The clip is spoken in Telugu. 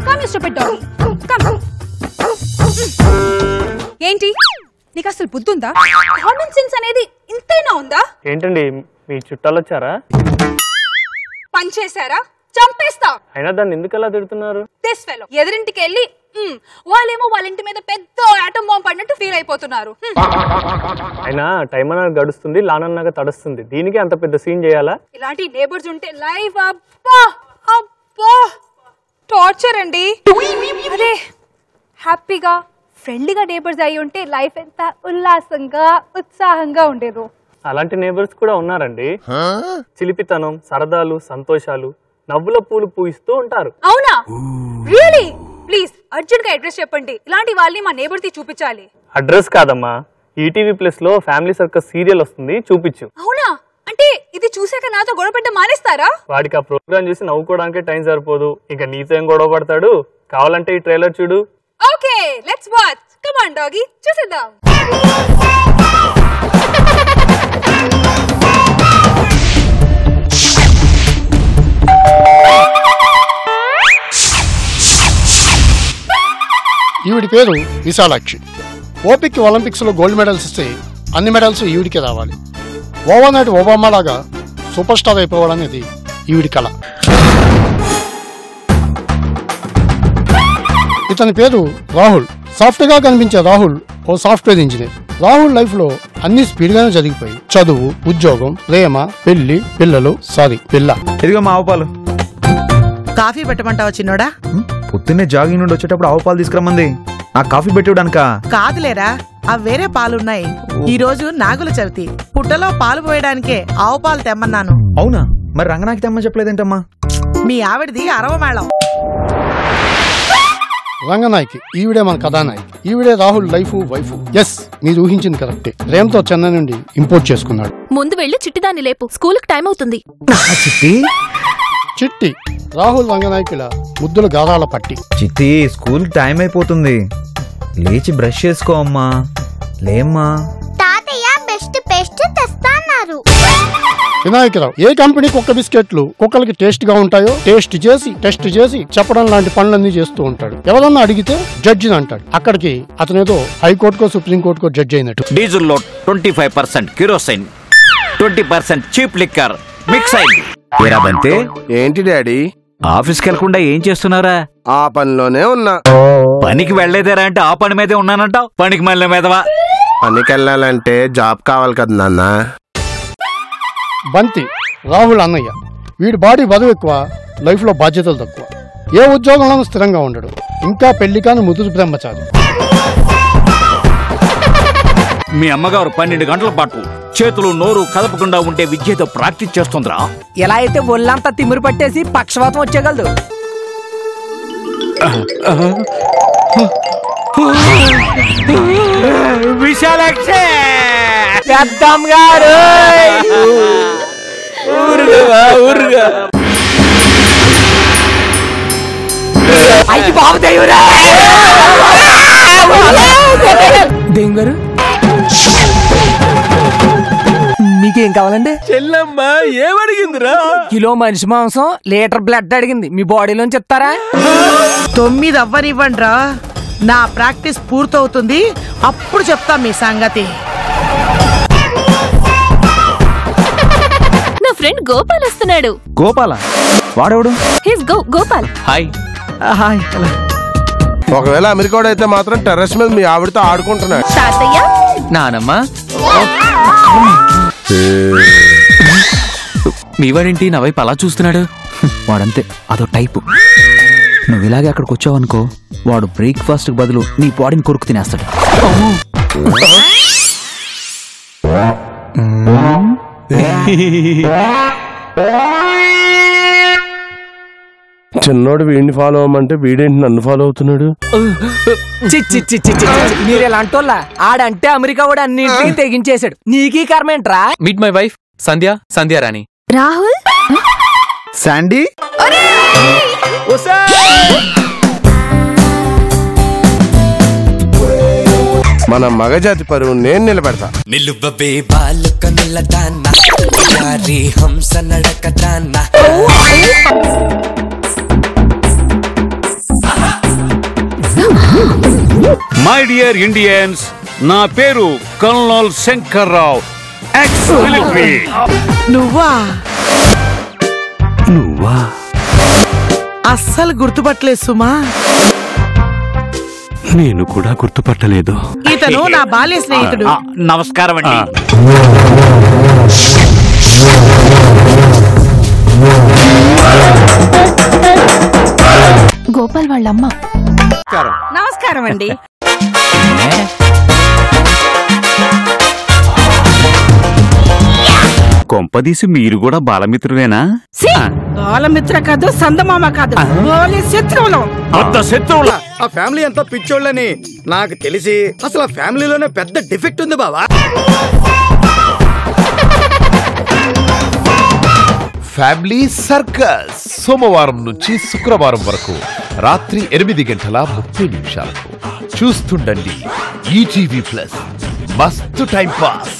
Come, you stupid dog. Come. ఏంటి నీకు అసలు బుద్ధి ఉందా? కామన్ సెన్స్ అనేది ఇంతైనా ఉందా? ఏంటండి మీ చుట్టాలు వచ్చారా? పని చేశారా? చంపేస్తా. అయినా దాన్ని ఎందుకు అలా తిడుతున్నారు? దిస్ ఫెలో ఎదురింటికి వెళ్ళి వాళ్ళేమో వాళ్ళ ఇంటి మీద పెద్ద ఆటం బాంబ్ పడినట్టు ఫీల్ అయిపోతున్నారు. అయినా టైం అన్నా గడుస్తుంది, లానన్నాగా తడుస్తుంది, దీనికి అంత పెద్ద సీన్ చేయాలా? ఇలాంటి నేబర్స్ ఉంటే లైఫ్ అబ్బా అబ్బా టార్చర్ అండి. అదే హ్యాపీగా ఫ్రెండ్లీగా నేబర్స్ అయి ఉంటే లైఫ్ ఎంత ఉల్లాసంగా ఉత్సాహంగా ఉండేదో. అలాంటి నేబర్స్ కూడా ఉన్నారండి. చిలిపితనం, సరదాలు, సంతోషాలు, నవ్వుల పూలు పూయిస్తూ ఉంటారు. అవునా? రియలీ? ప్లీజ్ అర్జెంట్ గా అడ్రస్ చెప్పండి. ఇలాంటి వాళ్ళని మా నేబర్స్ కి చూపించాలి. అడ్రస్ కాదమ్మా, ఈటీవీ ప్లస్ లో ఫ్యామిలీ సర్కస్ సీరియల్ వస్తుంది, చూపించు. అవునా? అంటే ఇది చూసాక నాతో గొడవపడ్డ మానేస్తారా? వాడికి ఆ ప్రోగ్రామ్ చూసి నవ్వుకోవడానికే టైం సరిపోదు, ఇంకా నీతో ఏం గొడవ పడతాడు? కావాలంటే ఈ ట్రైలర్ చూడు. Okay, let's watch. Come on doggy, చూసేద్దాం. ఈవిడి పేరు విశాలాక్షి. ఓపిక్కి ఒలింపిక్స్లో గోల్డ్ మెడల్స్ ఇస్తే అన్ని మెడల్స్ ఈవిడికే రావాలి. ఓవర్నైట్ ఒబామా లాగా సూపర్ స్టార్ అయిపోవడం అనేది ఈవిడి కళ. ఇతని పేరు రాహుల్. సాఫ్ట్గా కనిపించే రాహుల్ ఓ సాఫ్ట్వేర్ ఇంజనీర్. రాహుల్ లైఫ్లో అన్ని స్పీడ్గానే జరిగిపోయి చదువు, ఉద్యోగం, ప్రేమ, పెళ్లి, పిల్లలు, పిల్ల. ఇదిగో మా ఆవు పాలు. కాఫీ పెట్టమంటావా చిన్నోడా? పొద్దున్నే జాగింగ్ నుండి వచ్చేటప్పుడు ఆవు పాలు తీసుకురమ్మంది. నాకు కాఫీ పెట్టివడానికా? కాదులేరా, అవి వేరే పాలున్నాయి. ఈ రోజు నాగుల చవితి, పుట్టలో పాలు పోయడానికే ఆవు పాలు తెమ్మన్నాను. అవునా? మరి రంగనాకి తెమ్మని చెప్పలేదేంటమ్మా? మీ ఆవిడది అరవమేళం. రంగనాయకి ఈవిడే మన కథానాయకి. ఈవిడే రాహుల్ లైఫ్ వైఫ్. ఎస్, మీరు ఊహించింది కరెక్టే. ప్రేమతో చెన్నై నుండి ఇంపోర్ట్ చేసుకున్నాడు. ముందు వెళ్ళి చిట్టిదాన్ని లేపు, స్కూల్కి టైం అవుతుంది. చిట్టి రాహుల్ రంగనాయకుల ముద్దుల గారాల పట్టి. చిట్టి, స్కూల్ టైం అయిపోతుంది, లేచి బ్రష్ చేసుకో అమ్మా. లేమ్మా. తాతయ్య బెస్ట్ పేస్ట్ తెస్తాన్నారు. వినాయకరావు ఏ కంపెనీ కుక్క బిస్కెట్లు కుక్కలకి టేస్ట్ గా ఉంటాయో టెస్ట్ చేసి చెప్పడం లాంటి పనులన్నీ చేస్తూ ఉంటాడు. ఎవరన్నా అడిగితే జడ్జిని అంటాడు. అక్కడికి అతనేదో హైకోర్టుకో సుప్రీంకోర్టుకో జడ్జి అయినట్టు. డీజిల్లో 25% కిరోసిన్, 20% చీప్ లిక్కర్ మిక్స్ అయింది. ఏంటి డాడీ? ఆఫీస్కి వెళ్లకుండా ఏం చేస్తున్నారా? ఆ పనిలోనే ఉన్నా. పనికి వెళ్లేదేరా అంటే ఆ పని మీదే ఉన్నానంటావు. పనికి మళ్ళీ మీదవా? పనికి వెళ్ళాలంటే జాబ్ కావాలి కదా నాన్న. బంతి రాహుల్ అన్నయ్య. వీడి బాడీ బరువు ఎక్కువ, లైఫ్ లో బాధ్యతలు తక్కువ. ఏ ఉద్యోగంలోనూ స్థిరంగా ఉండడు. ఇంకా పెళ్లి కాని ముదురు బ్రహ్మచారి. మీ అమ్మగారు 12 గంటల పాటు చేతులు నోరు కదపకుండా ఉంటే విద్యతో ప్రాక్టీస్ చేస్తుందిరా. ఎలా అయితే ఒళ్ళంతా తిమ్మిరి పట్టేసి పక్షవాతం వచ్చేయగలదు. విశాలాక్షి పెద్దమ్మ గారు అయ్యి బాబు దయ్యురా దెంగారు. మీకేం కావాలండి? చెల్లమ్మ ఏమడిగిందిరా? కిలో మనిషి మాంసం, లీటర్ బ్లడ్ అడిగింది. మీ బాడీలోంచి చెప్తారా? 9 అవ్వనివ్వండి రా, నా ప్రాక్టీస్ పూర్తవుతుంది, అప్పుడు చెప్తా మీ సంగతి. నా ఫ్రెండ్ గోపాల్ వస్తున్నాడు. గోపాల? వాడెవడు? హిస్ గోపాల్. హాయ్. హాయ్. ఒకవేళ అమెరికా అయితే మాత్రం టెర్రస్ మీద మీ ఆవిడతో ఆడుకుంటున్నాడు. తాతయ్య, నానమ్మ, మీవాడేంటి నా వైపు అలా చూస్తున్నాడు? వాడంతే, అదో టైపు. నువ్వు ఇలాగే అక్కడికి వచ్చావు అనుకో, వాడు బ్రేక్ఫాస్ట్ కి బదులు నీ బాడీని కొరుకు తినేస్తాడు. చిన్నోడు వీడిని ఫాలో అవ్వమంటే వీడేంటి నన్ను ఫాలో అవుతున్నాడు? మీరు ఎలాంటి వాళ్ళ? ఆడంటే అమెరికా వాడు అన్నింటికి తెగించేశాడు. నీకీ కర్మేంట్రా? Meet my wife Sandhya Rani. Rahul, Sandy. మన మగజాతి పరువు నేను నిలబెడతా. నిలువవే బాలుక నిలదానా, యారీ హంస నడకదానా. మై డియర్ ఇండియన్స్, నా పేరు కల్నల్ శంకర్రావు, ఎక్స్ మిలిటరీ. నువ్వా? నువ్వా? అస్సలు గుర్తుపట్టలేదు సుమా. నేను కూడా గుర్తుపట్టలేదు. ఇతను నా బాల్య స్నేహితుడు. నమస్కారం అండి. గోపాల్ వాళ్ళమ్మ. నమస్కారం అండి. కొంపదీసి మీరు కూడా బాలమిత్రువేనా? బాలమిత్ర కాదు, సందమామ కాదు, శత్రువులు. శత్రువుల ఆ ఫ్యామిలీ అంతా పిచ్చోళ్ళని నాకు తెలిసి అసలు ఆ ఫ్యామిలీలోనే పెద్ద డిఫెక్ట్ ఉంది బావా. ఫ్యామిలీ సర్కస్ సోమవారం నుంచి శుక్రవారం వరకు రాత్రి 8:30 చూస్తుండండి ఈటీవీ ప్లస్. మస్తు టైం పాస్.